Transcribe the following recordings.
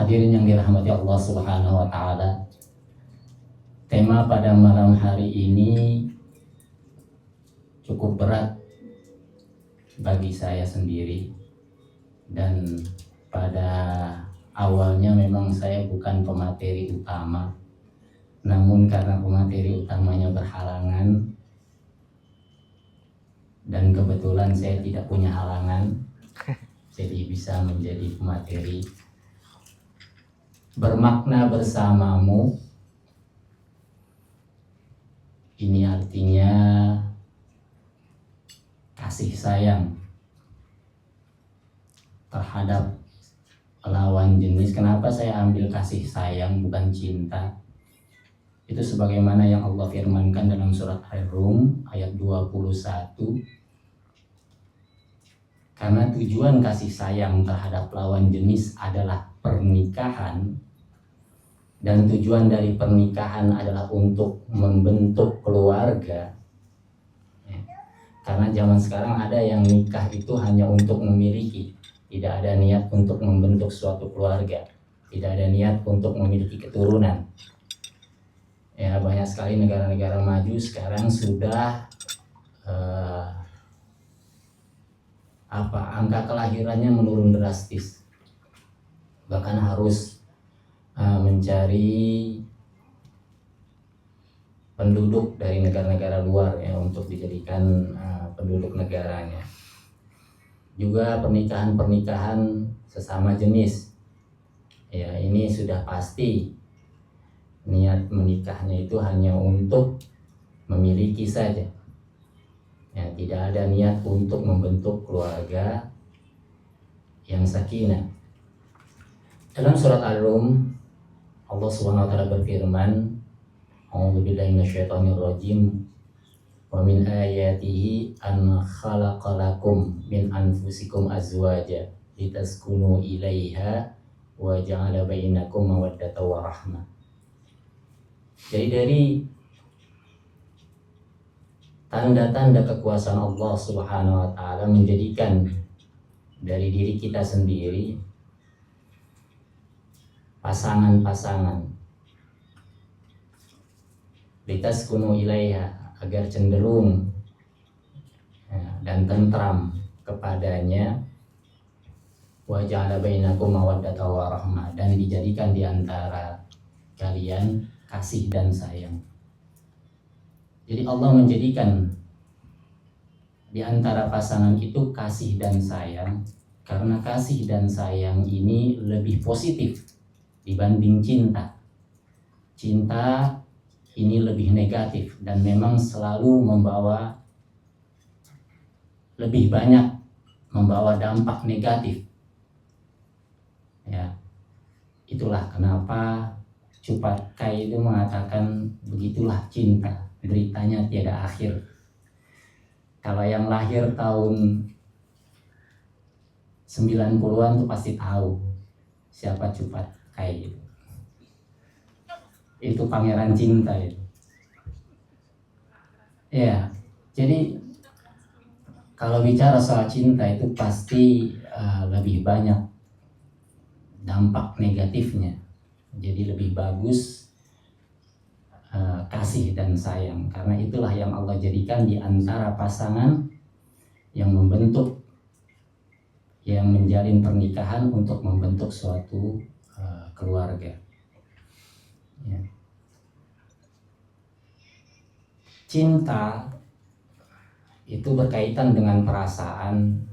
Hadirin yang dirahmati Allah Subhanahu wa taala. Tema pada malam hari ini cukup berat bagi saya sendiri, dan pada awalnya memang saya bukan pemateri utama, namun karena pemateri utamanya berhalangan dan kebetulan saya tidak punya halangan, jadi bisa menjadi pemateri. Bermakna bersamamu, ini artinya kasih sayang terhadap lawan jenis. Kenapa saya ambil kasih sayang bukan cinta? Itu sebagaimana yang Allah firmankan dalam surat Ar-Rum ayat 21. Karena tujuan kasih sayang terhadap lawan jenis adalah pernikahan, dan tujuan dari pernikahan adalah untuk membentuk keluarga. Karena zaman sekarang ada yang nikah itu hanya untuk memiliki, tidak ada niat untuk membentuk suatu keluarga, tidak ada niat untuk memiliki keturunan. Ya, banyak sekali negara-negara maju sekarang sudah angka kelahirannya menurun drastis, bahkan harus mencari penduduk dari negara-negara luar ya untuk dijadikan penduduk negaranya. Juga pernikahan sesama jenis, ya ini sudah pasti niat menikahnya itu hanya untuk memiliki saja, ya tidak ada niat untuk membentuk keluarga yang sakinah. Dalam surat Ar-Rum Allah Subhanahu wa taala berfirman, A'udzubillahi minasyaitonirrajim, wa min ayatihi an khalaqalakum min anfusikum azwaja litaskunu ilaiha wa ja'ala bainakum mawaddatan wa rahmah. Jadi dari tanda-tanda kekuasaan Allah Subhanahu wa taala menjadikan dari diri kita sendiri pasangan-pasangan, litaskunu ilaiha, agar cenderung dan tentram kepadanya, wa ja'ala bainakum mawaddatan wa rahmah, dan dijadikan di antara kalian kasih dan sayang. Jadi Allah menjadikan di antara pasangan itu kasih dan sayang, karena kasih dan sayang ini lebih positif dibanding cinta. Cinta ini lebih negatif dan memang selalu lebih banyak membawa dampak negatif. Ya, itulah kenapa Cupat Kai itu mengatakan begitulah cinta, beritanya tiada akhir. Kalau yang lahir tahun 90-an tuh pasti tahu siapa Cupat Kai itu. Itu pangeran cinta itu. Ya, jadi kalau bicara soal cinta itu pasti lebih banyak dampak negatifnya. Jadi lebih bagus kasih dan sayang, karena itulah yang Allah jadikan di antara pasangan yang membentuk, yang menjalin pernikahan untuk membentuk suatu keluarga. Ya. Cinta itu berkaitan dengan perasaan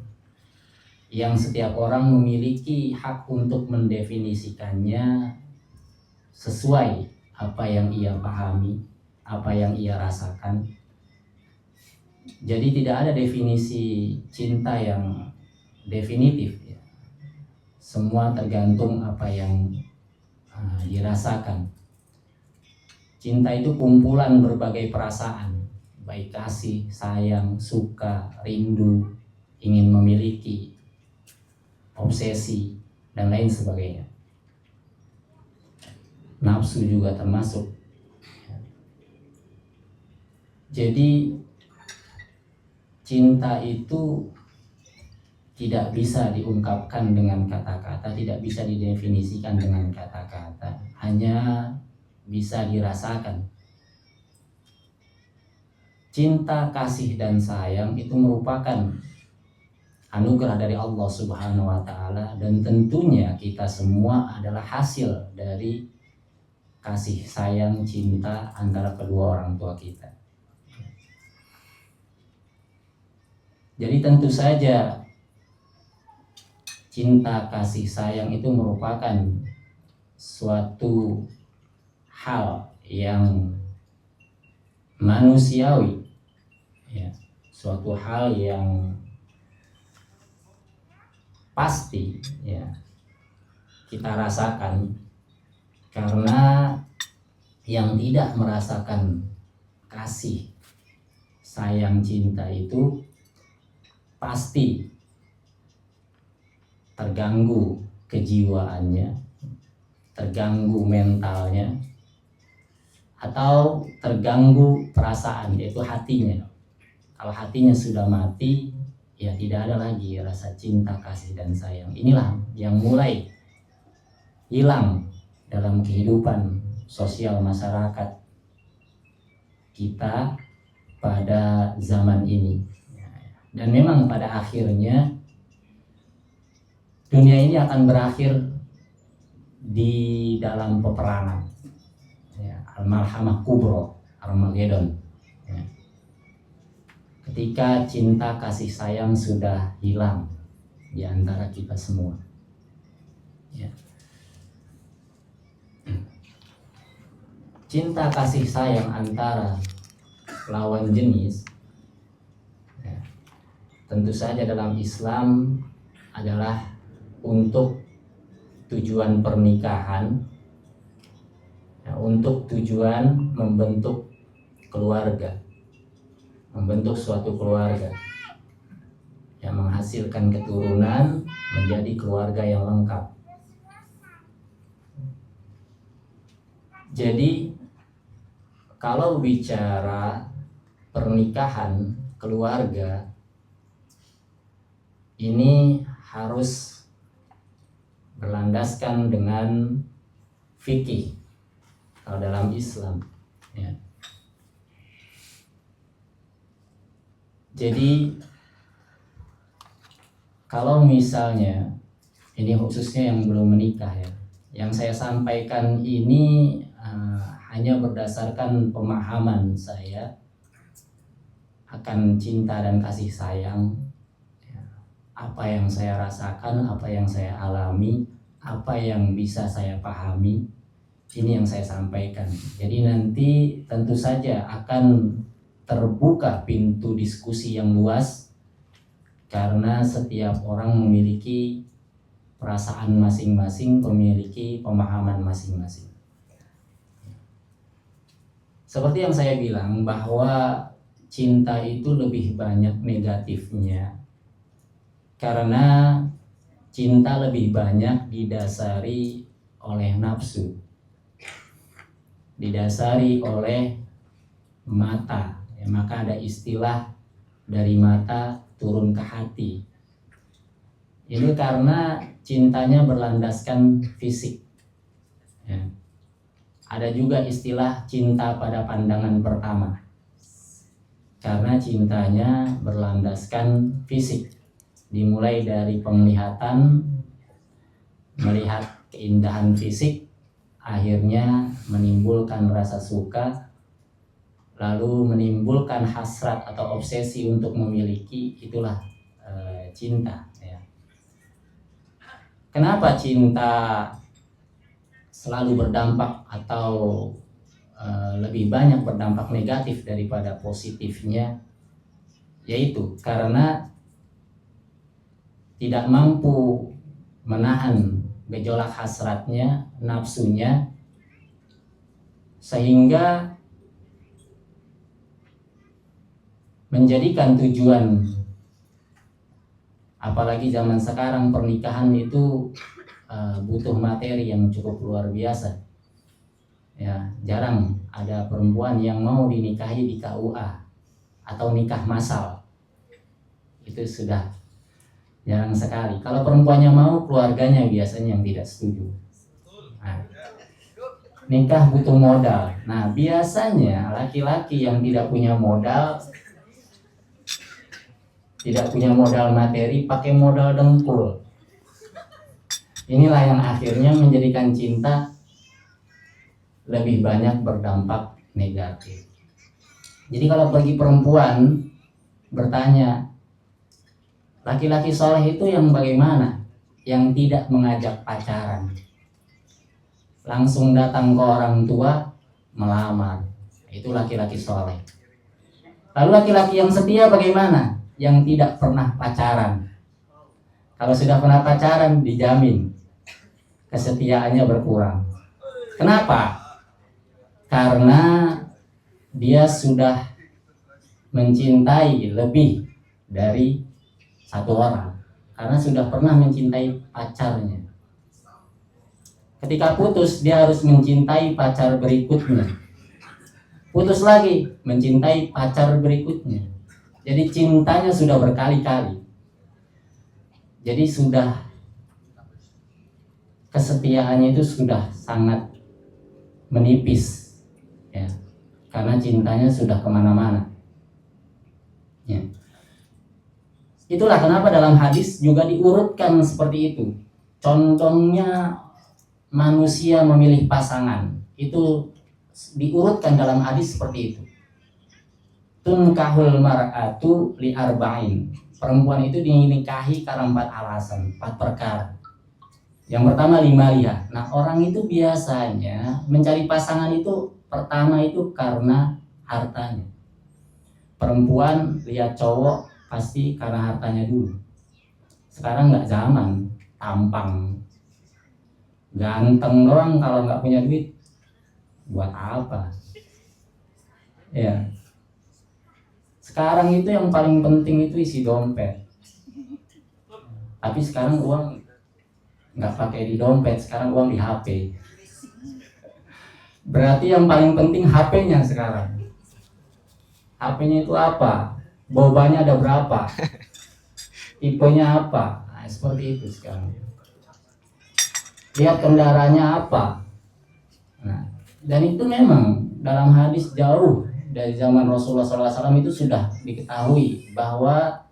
yang setiap orang memiliki hak untuk mendefinisikannya sesuai apa yang ia pahami, apa yang ia rasakan. Jadi tidak ada definisi cinta yang definitif ya. Semua tergantung apa yang dirasakan. Cinta itu kumpulan berbagai perasaan, baik kasih, sayang, suka, rindu, ingin memiliki, obsesi, dan lain sebagainya. Nafsu juga termasuk. Jadi cinta itu tidak bisa diungkapkan dengan kata-kata, tidak bisa didefinisikan dengan kata-kata, hanya bisa dirasakan. Cinta, kasih, dan sayang itu merupakan anugerah dari Allah Subhanahu wa Ta'ala, dan tentunya kita semua adalah hasil dari kasih sayang cinta antara kedua orang tua kita. Jadi tentu saja cinta, kasih sayang itu merupakan suatu hal yang manusiawi, ya, suatu hal yang pasti, ya, kita rasakan, karena yang tidak merasakan kasih sayang cinta itu pasti terganggu kejiwaannya, terganggu mentalnya, atau terganggu perasaan, yaitu hatinya. Kalau hatinya sudah mati, ya tidak ada lagi rasa cinta, kasih, dan sayang. Inilah yang mulai hilang dalam kehidupan sosial masyarakat kita pada zaman ini. Dan memang pada akhirnya dunia ini akan berakhir di dalam peperangan, ya, Al-Malhamah Kubro, Armageddon, ya. Ketika cinta, kasih, sayang sudah hilang di antara kita semua, ya. Cinta, kasih, sayang antara lawan jenis, ya, tentu saja dalam Islam adalah untuk tujuan pernikahan, ya, untuk tujuan membentuk keluarga, membentuk suatu keluarga yang menghasilkan keturunan menjadi keluarga yang lengkap. Jadi kalau bicara pernikahan, keluarga, ini harus berlandaskan dengan fikih kalau dalam Islam, ya. Jadi kalau misalnya ini khususnya yang belum menikah, ya, yang saya sampaikan ini hanya berdasarkan pemahaman saya akan cinta dan kasih sayang, ya, apa yang saya rasakan, apa yang saya alami, apa yang bisa saya pahami, ini yang saya sampaikan. Jadi nanti tentu saja akan terbuka pintu diskusi yang luas, karena setiap orang memiliki perasaan masing-masing, memiliki pemahaman masing-masing. Seperti yang saya bilang bahwa cinta itu lebih banyak negatifnya, karena cinta lebih banyak didasari oleh nafsu, didasari oleh mata, ya, maka ada istilah dari mata turun ke hati. Ini karena cintanya berlandaskan fisik, ya. Ada juga istilah cinta pada pandangan pertama, karena cintanya berlandaskan fisik, dimulai dari penglihatan, melihat keindahan fisik, akhirnya menimbulkan rasa suka, lalu menimbulkan hasrat atau obsesi untuk memiliki, itulah cinta, ya. Kenapa cinta selalu berdampak atau lebih banyak berdampak negatif daripada positifnya? Yaitu karena tidak mampu menahan gejolak hasratnya, nafsunya, sehingga menjadikan tujuan, apalagi zaman sekarang pernikahan itu butuh materi yang cukup luar biasa, ya. Jarang ada perempuan yang mau dinikahi di KUA atau nikah massal, itu sudah Jarang sekali. Kalau perempuannya mau, keluarganya biasanya yang tidak setuju. Nah, nikah butuh modal. Nah, biasanya laki-laki yang tidak punya modal, tidak punya modal materi, pakai modal dengkul. Inilah yang akhirnya menjadikan cinta lebih banyak berdampak negatif. Jadi kalau bagi perempuan bertanya, laki-laki soleh itu yang bagaimana? Yang tidak mengajak pacaran, langsung datang ke orang tua melamar, itu laki-laki soleh. Lalu laki-laki yang setia bagaimana? Yang tidak pernah pacaran. Kalau sudah pernah pacaran, dijamin kesetiaannya berkurang. Kenapa? Karena dia sudah mencintai lebih dari satu orang, karena sudah pernah mencintai pacarnya. Ketika putus, dia harus mencintai pacar berikutnya. Putus lagi, mencintai pacar berikutnya. Jadi cintanya sudah berkali-kali. Jadi sudah, kesetiaannya itu sudah sangat menipis, ya, karena cintanya sudah kemana-mana. Ya. Itulah kenapa dalam hadis juga diurutkan seperti itu. Condongnya manusia memilih pasangan itu diurutkan dalam hadis seperti itu. Tunkahul mar'atu li arba'in. Perempuan itu dinikahi karena 4 alasan, 4 perkara. Yang pertama limaliha. Nah, orang itu biasanya mencari pasangan itu pertama itu karena hartanya. Perempuan lihat cowok pasti karena hartanya dulu. Sekarang nggak zaman tampang, ganteng doang, kalau nggak punya duit buat apa? Ya. Sekarang itu yang paling penting itu isi dompet. Tapi sekarang uang nggak pakai di dompet, sekarang uang di HP. Berarti yang paling penting HP-nya sekarang. HP-nya itu apa? Bobanya ada berapa? Tipenya apa? Nah, seperti itu sekarang. Lihat kendaraannya apa? Nah, dan itu memang dalam hadis jauh dari zaman Rasulullah SAW itu sudah diketahui bahwa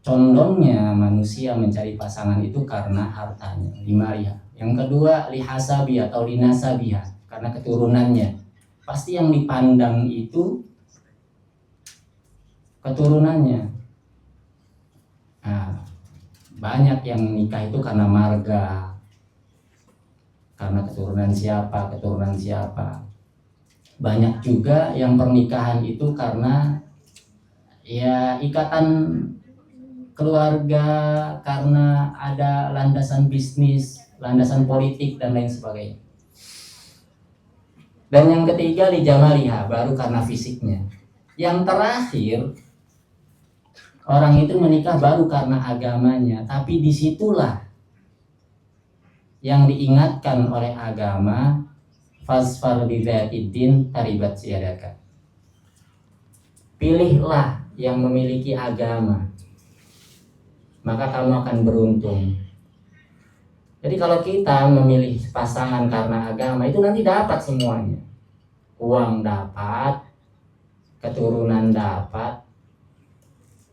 condongnya manusia mencari pasangan itu karena hartanya, limariha. Yang kedua, lihasabi atau linasabiha, karena keturunannya. Pasti yang dipandang itu keturunannya. Nah, banyak yang nikah itu karena marga, karena keturunan siapa. Banyak juga yang pernikahan itu karena ya ikatan keluarga, karena ada landasan bisnis, landasan politik dan lain sebagainya. Dan yang ketiga li jamaliha, baru karena fisiknya. Yang terakhir, orang itu menikah baru karena agamanya, tapi disitulah yang diingatkan oleh agama, fasfar bidzatiddin taribat siyadaka. Pilihlah yang memiliki agama, maka kamu akan beruntung. Jadi kalau kita memilih pasangan karena agama, itu nanti dapat semuanya. Uang dapat, keturunan dapat.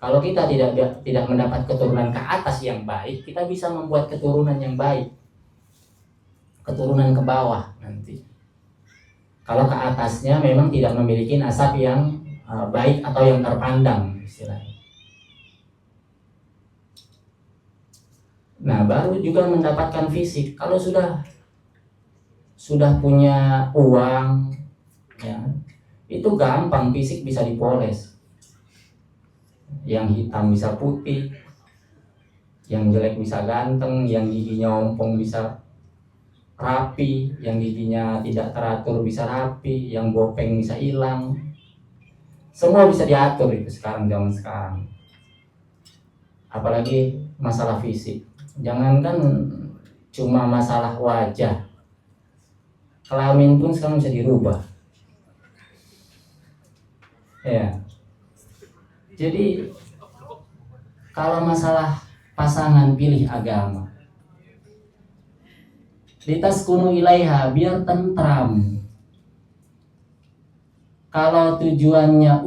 Kalau kita tidak mendapat keturunan ke atas yang baik, kita bisa membuat keturunan yang baik, keturunan ke bawah nanti. Kalau ke atasnya memang tidak memiliki nasab yang baik atau yang terpandang istilahnya. Nah, baru juga mendapatkan fisik. Kalau sudah punya uang, ya, itu gampang, fisik bisa dipoles. Yang hitam bisa putih, yang jelek bisa ganteng, yang giginya ompong bisa rapi, yang giginya tidak teratur bisa rapi, yang bopeng bisa hilang. Semua bisa diatur itu sekarang, zaman sekarang. Apalagi masalah fisik. Jangankan cuma masalah wajah, kelamin pun sekarang bisa dirubah. Ya. Jadi kalau masalah pasangan pilih agama. Litaskunu ilaiha, biar tentram. Kalau tujuannya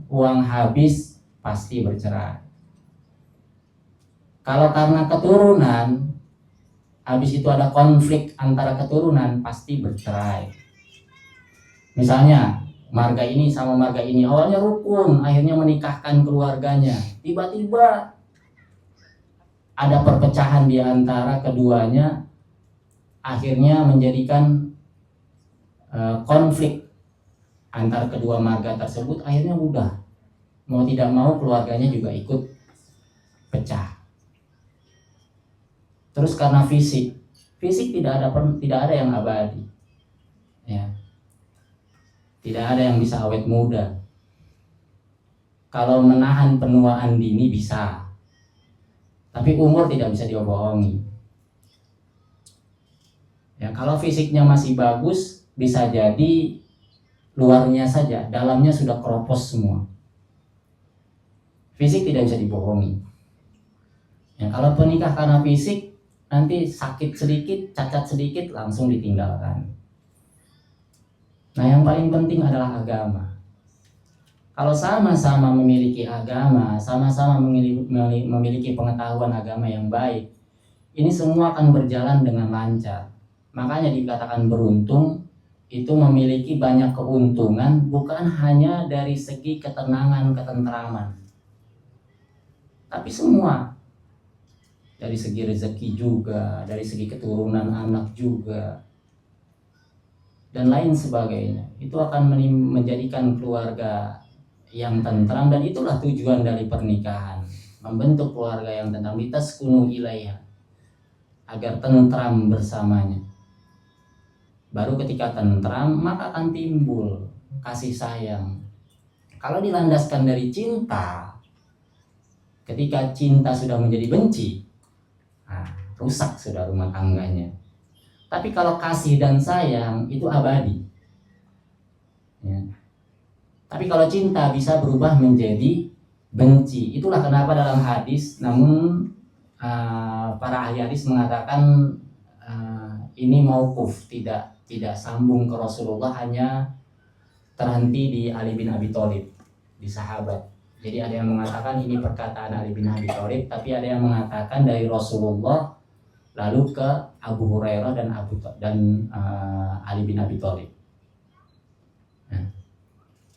uang habis pasti bercerai. Kalau karena keturunan, habis itu ada konflik antara keturunan, pasti bercerai. Misalnya marga ini sama marga ini awalnya rukun, akhirnya menikahkan keluarganya, tiba-tiba ada perpecahan di antara keduanya, akhirnya menjadikan konflik antara kedua marga tersebut, akhirnya udah mau tidak mau keluarganya juga ikut pecah. Terus karena fisik tidak ada yang abadi, ya, tidak ada yang bisa awet muda. Kalau menahan penuaan dini bisa, tapi umur tidak bisa dibohongi. Ya, kalau fisiknya masih bagus, bisa jadi luarnya saja, dalamnya sudah keropos semua. Fisik tidak bisa dibohongi. Ya, kalau penikah karena fisik, nanti sakit sedikit, cacat sedikit, langsung ditinggalkan. Nah, yang paling penting adalah agama. Kalau sama-sama memiliki agama, sama-sama memiliki pengetahuan agama yang baik, ini semua akan berjalan dengan lancar. Makanya dikatakan beruntung, itu memiliki banyak keuntungan, bukan hanya dari segi ketenangan, ketentraman, tapi semua. Dari segi rezeki juga, dari segi keturunan anak juga, dan lain sebagainya. Itu akan menjadikan keluarga yang tentram, dan itulah tujuan dari pernikahan, membentuk keluarga yang tentram, litaskunu ilaiha, agar tentram bersamanya. Baru ketika tentram, maka akan timbul kasih sayang. Kalau dilandaskan dari cinta, ketika cinta sudah menjadi benci, rusak sudah rumah tangganya. Tapi kalau kasih dan sayang itu abadi, ya. Tapi kalau cinta bisa berubah menjadi benci. Itulah kenapa dalam hadis, namun para ahli hadis mengatakan ini mauquf, tidak sambung ke Rasulullah, hanya terhenti di Ali bin Abi Thalib, di sahabat. Jadi ada yang mengatakan ini perkataan Ali bin Abi Thalib, tapi ada yang mengatakan dari Rasulullah lalu ke Abu Hurairah dan Ali bin Abi Thalib.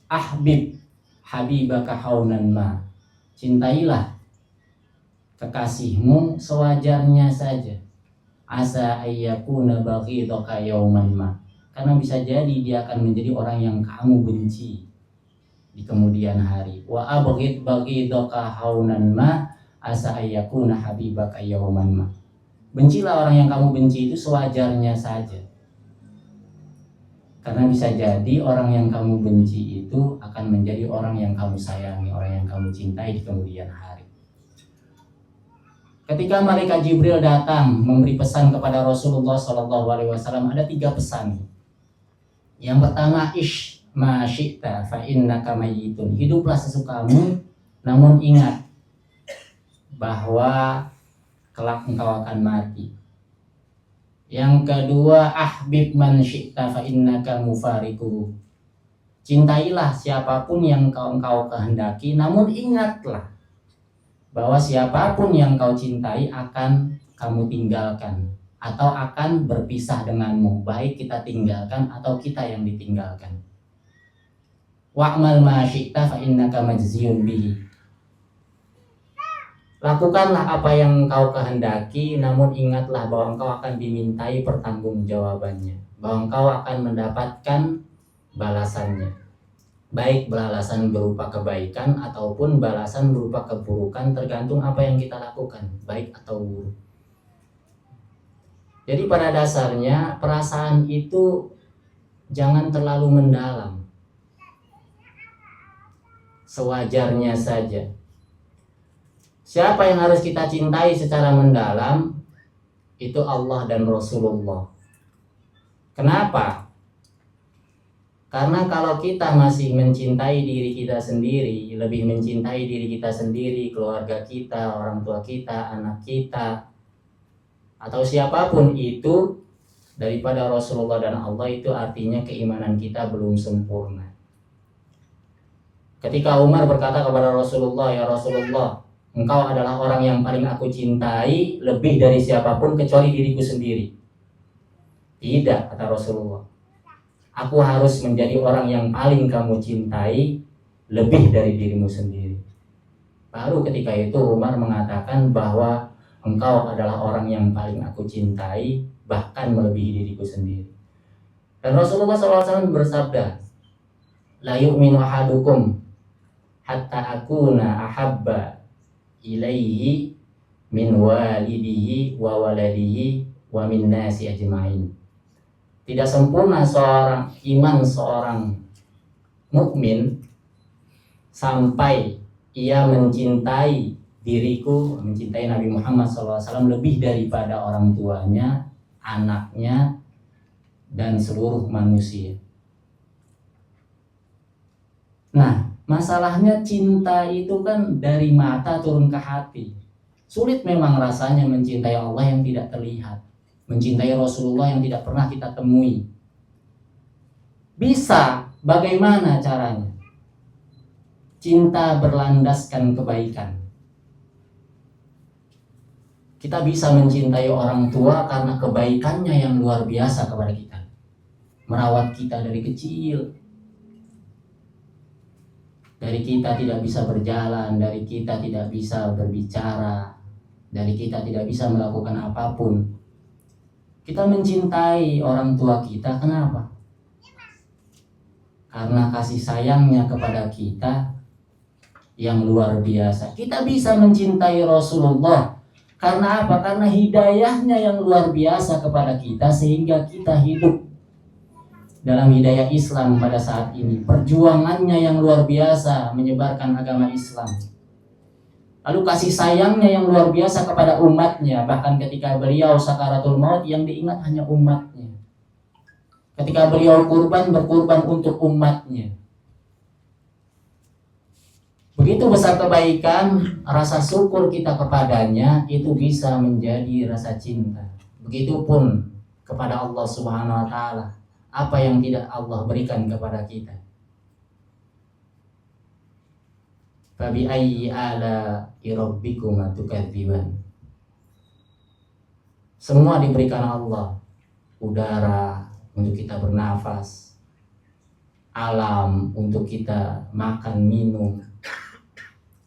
Ahbib habibaka haunan ma, cintailah kekasihmu sewajarnya saja. Asa ayyakuna baghidaka yauman ma, karena bisa jadi dia akan menjadi orang yang kamu benci di kemudian hari. Wa abghid baghidaka haunan ma, asa ayyakuna habibaka yauman ma, bencilah orang yang kamu benci itu sewajarnya saja, karena bisa jadi orang yang kamu benci itu akan menjadi orang yang kamu sayangi, orang yang kamu cintai di kemudian hari. Ketika malaikat Jibril datang memberi pesan kepada Rasulullah SAW, ada 3 pesan. Yang pertama, ish ma syi'ta fa innaka mayyitun, hiduplah sesukamu, namun ingat bahwa kelak engkau akan mati. Yang kedua, ahbib man syi'ta fa innaka mufariquhu, cintailah siapapun yang engkau kehendaki, namun ingatlah bahwa siapapun yang kau cintai akan kamu tinggalkan atau akan berpisah denganmu, baik kita tinggalkan atau kita yang ditinggalkan. Wa'mal ma syi'ta fa innaka majziyun bihi, lakukanlah apa yang kau kehendaki, namun ingatlah bahwa engkau akan dimintai pertanggungjawabannya, bahwa engkau akan mendapatkan balasannya, baik balasan berupa kebaikan ataupun balasan berupa keburukan, tergantung apa yang kita lakukan, baik atau buruk. Jadi pada dasarnya perasaan itu jangan terlalu mendalam, sewajarnya saja. Siapa yang harus kita cintai secara mendalam? Itu Allah dan Rasulullah. Kenapa? Karena kalau kita masih mencintai diri kita sendiri, lebih mencintai diri kita sendiri, keluarga kita, orang tua kita, anak kita, atau siapapun itu daripada Rasulullah dan Allah, itu artinya keimanan kita belum sempurna. Ketika Umar berkata kepada Rasulullah, "Ya Rasulullah, engkau adalah orang yang paling aku cintai lebih dari siapapun kecuali diriku sendiri." "Tidak," kata Rasulullah. "Aku harus menjadi orang yang paling kamu cintai lebih dari dirimu sendiri." Baru ketika itu Umar mengatakan bahwa engkau adalah orang yang paling aku cintai, bahkan melebihi diriku sendiri. Dan Rasulullah SAW bersabda, "La yu'minu ahadukum hatta akuna ahabba ilaihi min walidihi wa waladihi wa min nasi ajma'in." Tidak sempurna seorang mukmin sampai ia mencintai diriku, mencintai Nabi Muhammad SAW lebih daripada orang tuanya, anaknya, dan seluruh manusia. Nah, masalahnya cinta itu kan dari mata turun ke hati. Sulit memang rasanya mencintai Allah yang tidak terlihat, mencintai Rasulullah yang tidak pernah kita temui. Bisa, bagaimana caranya? Cinta berlandaskan kebaikan. Kita bisa mencintai orang tua karena kebaikannya yang luar biasa kepada kita. Merawat kita dari kecil. Dari kita tidak bisa berjalan, dari kita tidak bisa berbicara, dari kita tidak bisa melakukan apapun. Kita mencintai orang tua kita, kenapa? Karena kasih sayangnya kepada kita yang luar biasa. Kita bisa mencintai Rasulullah karena apa? Karena hidayahnya yang luar biasa kepada kita, sehingga kita hidup dalam hidayah Islam pada saat ini. Perjuangannya yang luar biasa menyebarkan agama Islam. Lalu kasih sayangnya yang luar biasa kepada umatnya. Bahkan ketika beliau sakaratul maut, yang diingat hanya umatnya. Ketika beliau berkurban untuk umatnya. Begitu besar kebaikan, rasa syukur kita kepadanya itu bisa menjadi rasa cinta. Begitupun kepada Allah Subhanahu wa taala. Apa yang tidak Allah berikan kepada kita? Fabi ayyi ala rabbikuma tukadziban. Semua diberikan Allah. Udara untuk kita bernafas, alam untuk kita makan minum,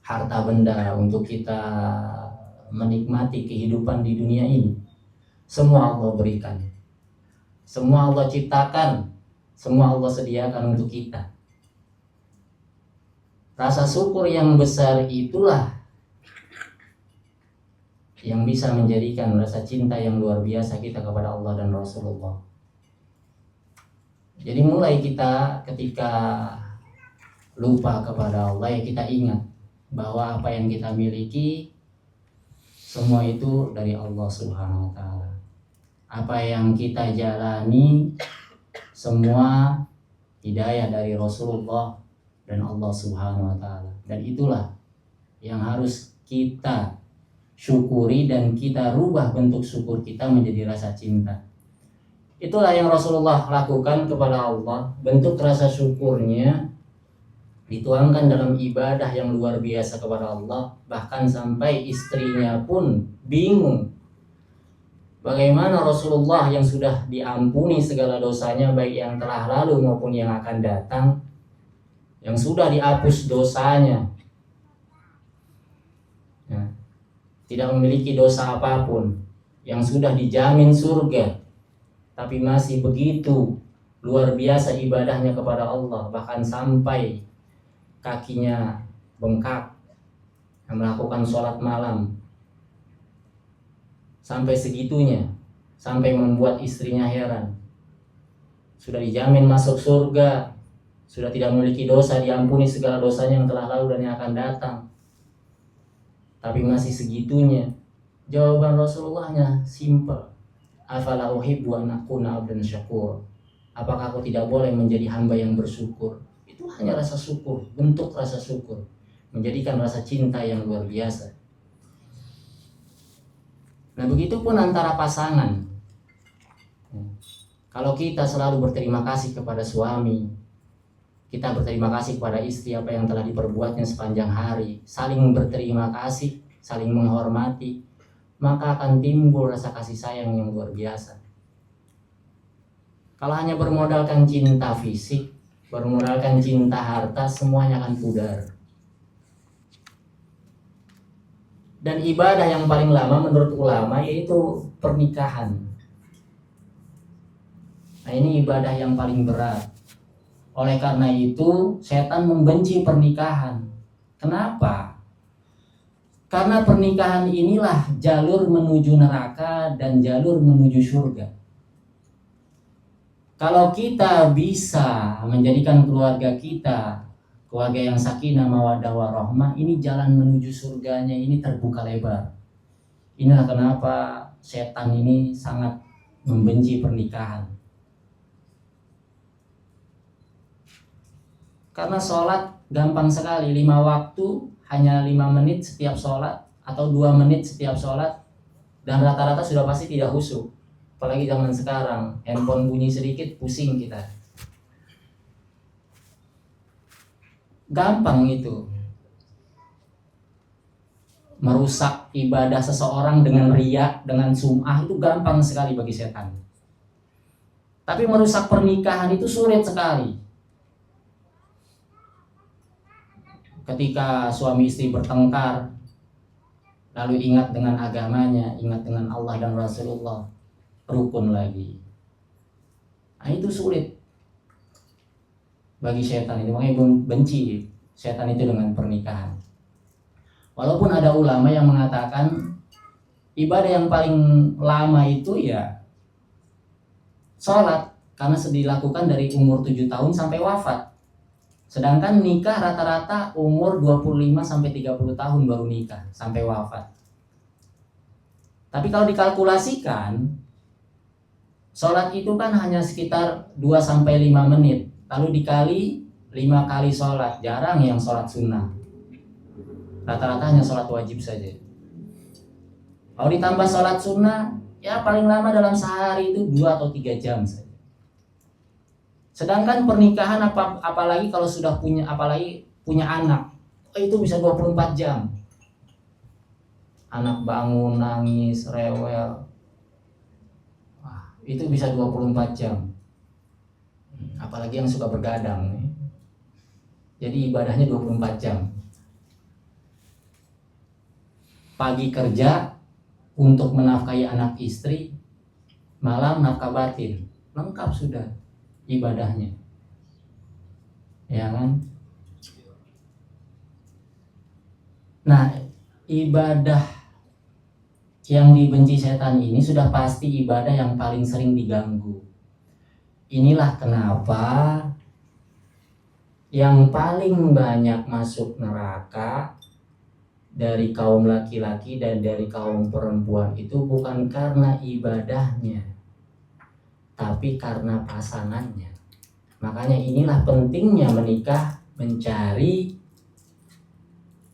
harta benda untuk kita menikmati kehidupan di dunia ini. Semua Allah berikan. Semua Allah ciptakan. Semua Allah sediakan untuk kita. Rasa syukur yang besar itulah yang bisa menjadikan rasa cinta yang luar biasa kita kepada Allah dan Rasulullah. Jadi mulai kita ketika lupa kepada Allah, ya kita ingat bahwa apa yang kita miliki semua itu dari Allah Subhanahu wa taala. Apa yang kita jalani semua hidayah dari Rasulullah dan Allah Subhanahu wa taala. Dan itulah yang harus kita syukuri dan kita rubah bentuk syukur kita menjadi rasa cinta. Itulah yang Rasulullah lakukan kepada Allah. Bentuk rasa syukurnya dituangkan dalam ibadah yang luar biasa kepada Allah. Bahkan sampai istrinya pun bingung. Bagaimana Rasulullah yang sudah diampuni segala dosanya, baik yang telah lalu maupun yang akan datang, yang sudah dihapus dosanya, ya, tidak memiliki dosa apapun, yang sudah dijamin surga, tapi masih begitu luar biasa ibadahnya kepada Allah, bahkan sampai kakinya bengkak melakukan sholat malam. Sampai segitunya, sampai membuat istrinya heran. Sudah dijamin masuk surga, sudah tidak memiliki dosa, diampuni segala dosanya yang telah lalu dan yang akan datang, tapi masih segitunya. Jawaban Rasulullahnya simpel. Afala uhibbu an akuna abdan syakur. Apakah aku tidak boleh menjadi hamba yang bersyukur? Itu hanya rasa syukur, bentuk rasa syukur, menjadikan rasa cinta yang luar biasa. Nah, begitupun antara pasangan. Kalau kita selalu berterima kasih kepada suami, kita berterima kasih kepada istri apa yang telah diperbuatnya sepanjang hari, saling berterima kasih, saling menghormati, maka akan timbul rasa kasih sayang yang luar biasa. Kalau hanya bermodalkan cinta fisik, bermodalkan cinta harta, semuanya akan pudar. Dan ibadah yang paling lama menurut ulama yaitu pernikahan. Nah, ini ibadah yang paling berat. Oleh karena itu, setan membenci pernikahan. Kenapa? Karena pernikahan inilah jalur menuju neraka dan jalur menuju surga. Kalau kita bisa menjadikan keluarga kita keluarga yang sakinah mawaddah warahmah, ini jalan menuju surganya ini terbuka lebar. Inilah kenapa setan ini sangat membenci pernikahan. Karena sholat gampang sekali, 5 waktu hanya 5 menit setiap sholat atau 2 menit setiap sholat, dan rata-rata sudah pasti tidak khusyuk. Apalagi zaman sekarang, handphone bunyi sedikit pusing kita. Gampang itu merusak ibadah seseorang dengan riya, dengan sum'ah, itu gampang sekali bagi setan. Tapi merusak pernikahan itu sulit sekali. Ketika suami istri bertengkar, lalu ingat dengan agamanya, ingat dengan Allah dan Rasulullah, rukun lagi. Nah, itu sulit bagi setan itu, makanya benci setan itu dengan pernikahan. Walaupun ada ulama yang mengatakan ibadah yang paling lama itu ya sholat, karena dilakukan dari umur 7 tahun sampai wafat. Sedangkan nikah rata-rata umur 25 sampai 30 tahun baru nikah sampai wafat. Tapi kalau dikalkulasikan, sholat itu kan hanya sekitar 2 sampai 5 menit. Lalu dikali 5 kali sholat, jarang yang sholat sunnah. Rata-rata hanya sholat wajib saja. Kalau ditambah sholat sunnah, ya paling lama dalam sehari itu 2 atau 3 jam saja. Sedangkan pernikahan apalagi kalau sudah punya anak, itu bisa 24 jam. Anak bangun, nangis, rewel, itu bisa 24 jam. Apalagi yang suka bergadang, jadi ibadahnya 24 jam. Pagi kerja untuk menafkahi anak istri, malam nafkah batin, lengkap sudah ibadahnya, ya kan? Nah, ibadah yang dibenci setan ini sudah pasti ibadah yang paling sering diganggu. Inilah kenapa yang paling banyak masuk neraka dari kaum laki-laki dan dari kaum perempuan itu bukan karena ibadahnya, tapi karena pasangannya. Makanya inilah pentingnya menikah, mencari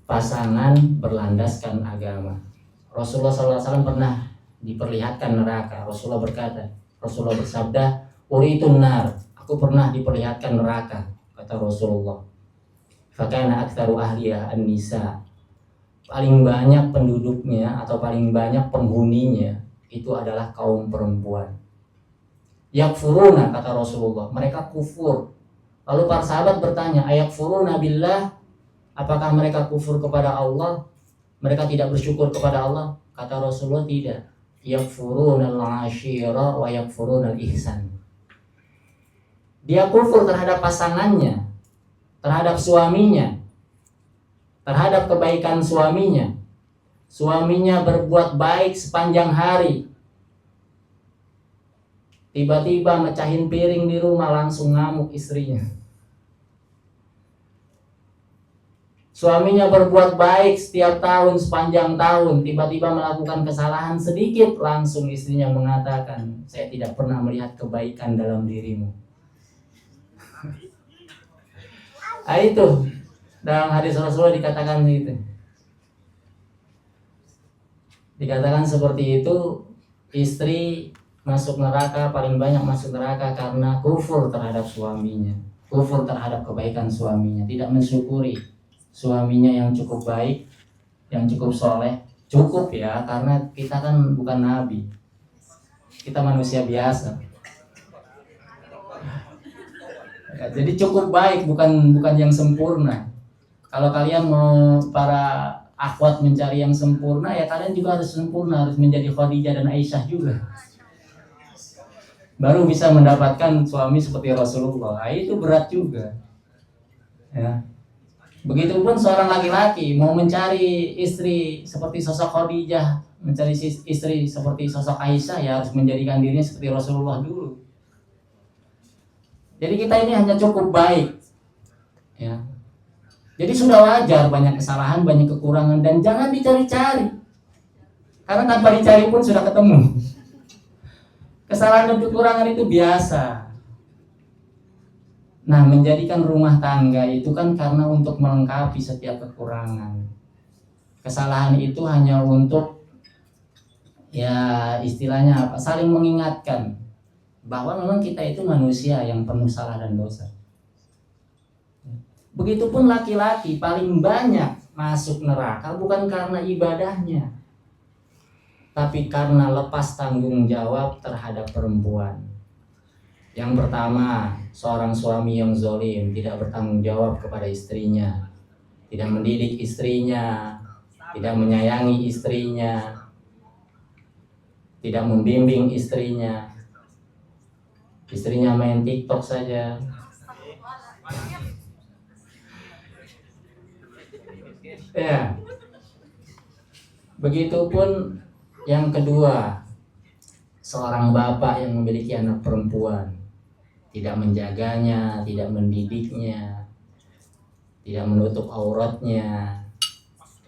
pasangan berlandaskan agama. Rasulullah SAW pernah diperlihatkan neraka. Rasulullah bersabda, "Uritun nar," aku pernah diperlihatkan neraka, kata Rasulullah. "Fakana aktsaru ahliha an-nisa." Paling banyak penduduknya atau paling banyak penghuninya itu adalah kaum perempuan. Yakfuruna, kata Rasulullah, mereka kufur. Lalu para sahabat bertanya, ayakfuruna billah, apakah mereka kufur kepada Allah? Mereka tidak bersyukur kepada Allah? Kata Rasulullah, tidak. Yakfuruna al-ashira wa yakfuruna al-ihsan. Dia kufur terhadap pasangannya, terhadap suaminya, terhadap kebaikan suaminya. Suaminya berbuat baik sepanjang hari, tiba-tiba mecahin piring di rumah, langsung ngamuk istrinya. Suaminya berbuat baik setiap tahun, sepanjang tahun, tiba-tiba melakukan kesalahan sedikit, langsung istrinya mengatakan, saya tidak pernah melihat kebaikan dalam dirimu. Nah, itu dalam hadis Rasulullah dikatakan gitu. Dikatakan seperti itu, istri masuk neraka, paling banyak masuk neraka karena kufur terhadap suaminya, kufur terhadap kebaikan suaminya, tidak mensyukuri suaminya yang cukup baik, yang cukup soleh. Cukup ya, karena kita kan bukan nabi, kita manusia biasa ya, jadi cukup baik, bukan yang sempurna. Kalau kalian mau para akhwat mencari yang sempurna, ya kalian juga harus sempurna, harus menjadi Khadijah dan Aisyah juga, baru bisa mendapatkan suami seperti Rasulullah. Nah, itu berat juga ya. Begitupun seorang laki-laki mau mencari istri seperti sosok Khadijah, mencari istri seperti sosok Aisyah, ya harus menjadikan dirinya seperti Rasulullah dulu. Jadi kita ini hanya cukup baik ya. Jadi sudah wajar banyak kesalahan, banyak kekurangan, dan jangan dicari-cari, karena tanpa dicari pun sudah ketemu. Kesalahan dan kekurangan itu biasa. Nah, menjadikan rumah tangga itu kan karena untuk melengkapi setiap kekurangan. Kesalahan itu hanya untuk, ya istilahnya apa, saling mengingatkan bahwa memang kita itu manusia yang penuh salah dan dosa. Begitupun laki-laki paling banyak masuk neraka bukan karena ibadahnya, tapi karena lepas tanggung jawab terhadap perempuan. Yang pertama, seorang suami yang zalim, tidak bertanggung jawab kepada istrinya, tidak mendidik istrinya, tidak menyayangi istrinya, tidak membimbing istrinya. Istrinya main TikTok saja. Ya. Begitupun yang kedua, seorang bapak yang memiliki anak perempuan, tidak menjaganya, tidak mendidiknya, tidak menutup auratnya.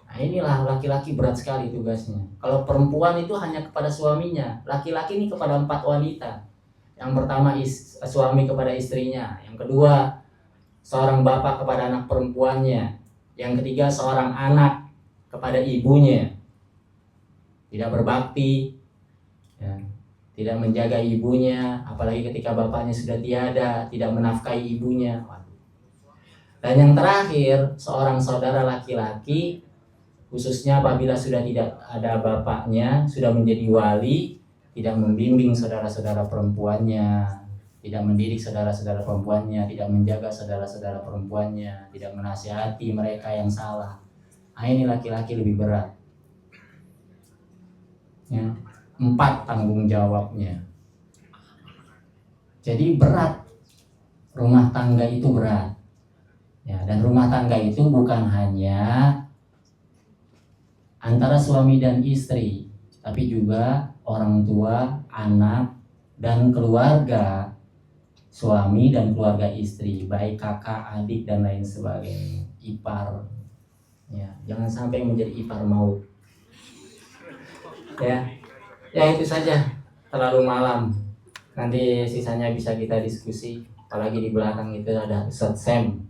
Nah, inilah laki-laki berat sekali tugasnya. Kalau perempuan itu hanya kepada suaminya, laki-laki ini kepada 4 wanita. Yang pertama suami kepada istrinya, yang kedua seorang bapak kepada anak perempuannya, yang ketiga seorang anak kepada ibunya, tidak berbakti ya, tidak menjaga ibunya, apalagi ketika bapaknya sudah tiada, tidak menafkahi ibunya. Dan yang terakhir, seorang saudara laki-laki, khususnya apabila sudah tidak ada bapaknya, sudah menjadi wali, tidak membimbing saudara-saudara perempuannya, tidak mendidik saudara-saudara perempuannya, tidak menjaga saudara-saudara perempuannya, tidak menasihati mereka yang salah. Nah, ini laki-laki lebih berat ya. 4 tanggung jawabnya. Jadi berat, rumah tangga itu berat ya. Dan rumah tangga itu bukan hanya antara suami dan istri, tapi juga orang tua, anak, dan keluarga suami dan keluarga istri, baik kakak, adik, dan lain sebagainya, ipar ya. Jangan sampai menjadi ipar maut ya. Ya itu saja, terlalu malam. Nanti sisanya bisa kita diskusi. Apalagi di belakang itu ada Ustadz Sam.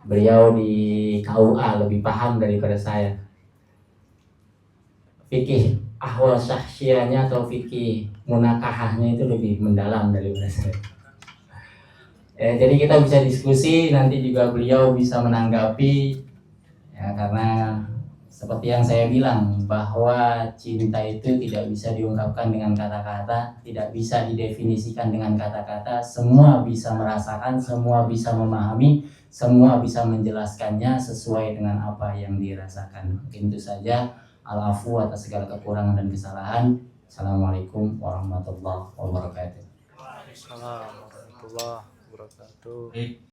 Beliau di KUA lebih paham daripada saya. Fikih ahwal syahsyiahnya atau fikih munakahahnya itu lebih mendalam daripada saya. Jadi kita bisa diskusi, nanti juga beliau bisa menanggapi ya, karena seperti yang saya bilang bahwa cinta itu tidak bisa diungkapkan dengan kata-kata, tidak bisa didefinisikan dengan kata-kata. Semua bisa merasakan, semua bisa memahami, semua bisa menjelaskannya sesuai dengan apa yang dirasakan. Mungkin itu saja. Al-afu atas segala kekurangan dan kesalahan. Assalamualaikum warahmatullahi wabarakatuh. Waalaikumsalam warahmatullahi wabarakatuh.